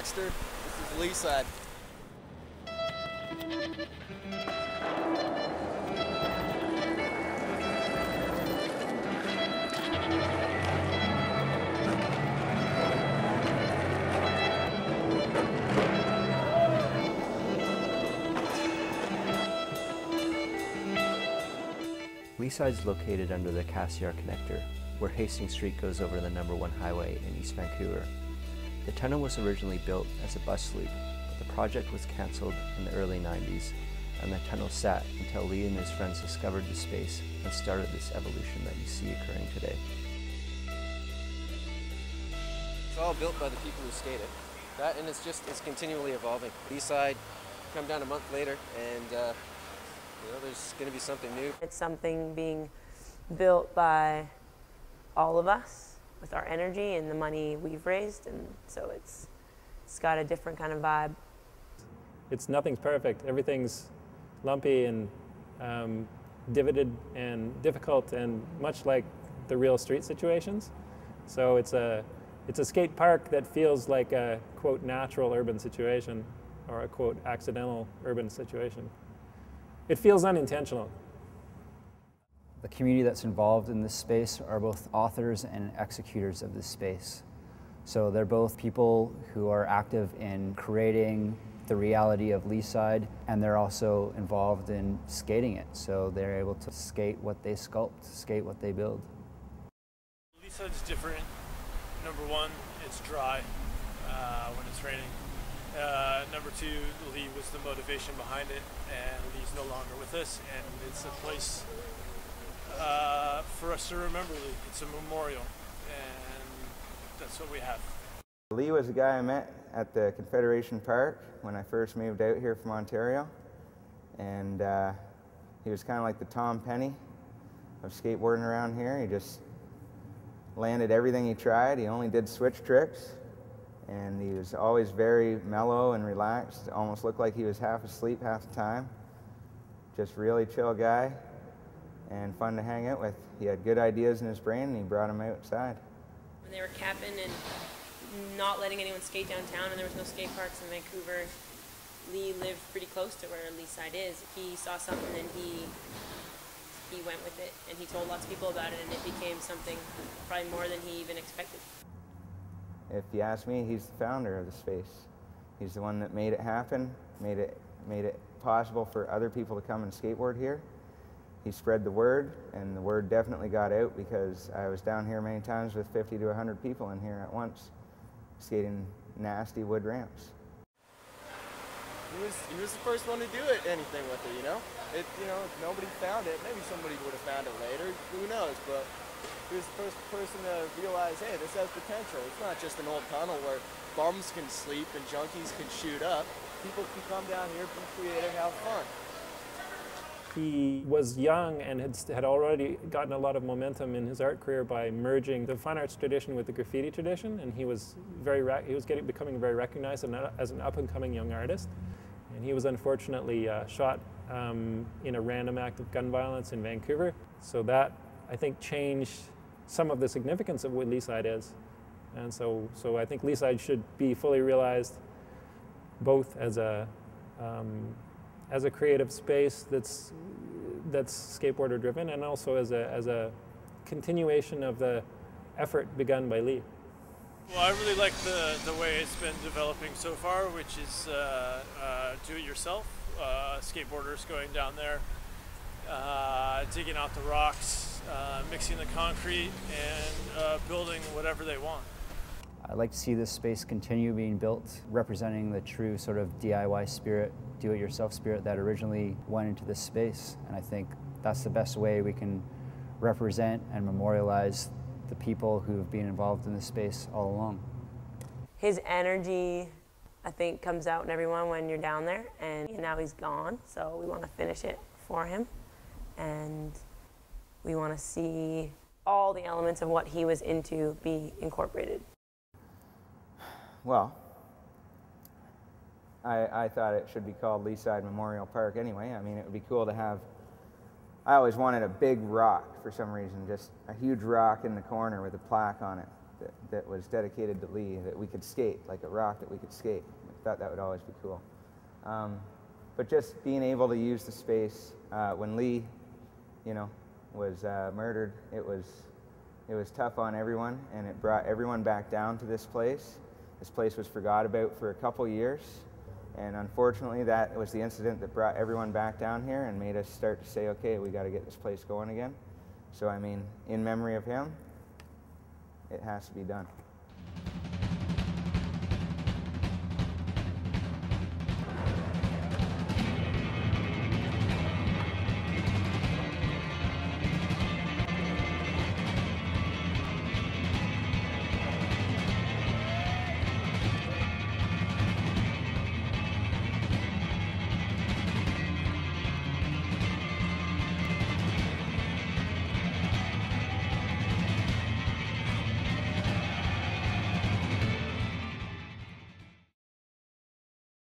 Baxter. This is Leeside. Leeside's located under the Cassiar Connector, where Hastings Street goes over the #1 highway in East Vancouver. The tunnel was originally built as a bus loop, but the project was cancelled in the early 90s, and the tunnel sat until Lee and his friends discovered the space and started this evolution that you see occurring today. It's all built by the people who skate it. That, and it's continually evolving. Leeside, come down a month later, and there's going to be something new. It's something being built by all of us with our energy and the money we've raised, and so it's got a different kind of vibe. Nothing's perfect. Everything's lumpy and divoted and difficult, and much like the real street situations. So it's a skate park that feels like a quote natural urban situation or a quote accidental urban situation. It feels unintentional. The community that's involved in this space are both authors and executors of this space. So they're both people who are active in creating the reality of Leeside, and they're also involved in skating it. So they're able to skate what they sculpt, skate what they build. Leeside's different. Number one, it's dry when it's raining. Number two, Lee was the motivation behind it, and Lee's no longer with us, and it's a place for us to remember Lee. It's a memorial, and that's what we have. Lee was a guy I met at the Confederation Park when I first moved out here from Ontario, and he was kind of like the Tom Penny of skateboarding around here. He just landed everything he tried. He only did switch tricks, and he was always very mellow and relaxed. Almost looked like he was half asleep half the time. Just really chill guy and fun to hang out with. He had good ideas in his brain, and he brought them outside. When they were capping and not letting anyone skate downtown, and there was no skate parks in Vancouver, Lee lived pretty close to where Leeside is. He saw something and he went with it, and he told lots of people about it, and it became something probably more than he even expected. If you ask me, he's the founder of the space. He's the one that made it happen, made it possible for other people to come and skateboard here. He spread the word, and the word definitely got out, because I was down here many times with 50 to 100 people in here at once, skating nasty wood ramps. He was the first one to do anything with it, you know? If nobody found it, maybe somebody would have found it later, who knows, but he was the first person to realize, hey, this has potential. It's not just an old tunnel where bums can sleep and junkies can shoot up. People can come down here, be creative, have fun. He was young and had already gotten a lot of momentum in his art career by merging the fine arts tradition with the graffiti tradition, and he was becoming very recognized as an up-and-coming young artist. And he was unfortunately shot in a random act of gun violence in Vancouver. So that, I think, changed some of the significance of what Leeside is. And so I think Leeside should be fully realized both as a creative space that's skateboarder driven, and also as a continuation of the effort begun by Lee. Well, I really like the way it's been developing so far, which is do-it-yourself. Skateboarders going down there, digging out the rocks, mixing the concrete, and building whatever they want. I'd like to see this space continue being built, representing the true sort of DIY spirit, do-it-yourself spirit that originally went into this space. And I think that's the best way we can represent and memorialize the people who've been involved in this space all along. His energy, I think, comes out in everyone when you're down there, and now he's gone, so we want to finish it for him, and we want to see all the elements of what he was into be incorporated. Well, I thought it should be called Leeside Memorial Park anyway. I mean, it would be cool to have, I always wanted a big rock for some reason, just a huge rock in the corner with a plaque on it that was dedicated to Lee, that we could skate, like a rock that we could skate. I thought that would always be cool. But just being able to use the space, when Lee, was murdered, it was tough on everyone, and it brought everyone back down to this place. This place was forgot about for a couple years, and unfortunately that was the incident that brought everyone back down here and made us start to say, okay, we got to get this place going again. So I mean, in memory of him, it has to be done.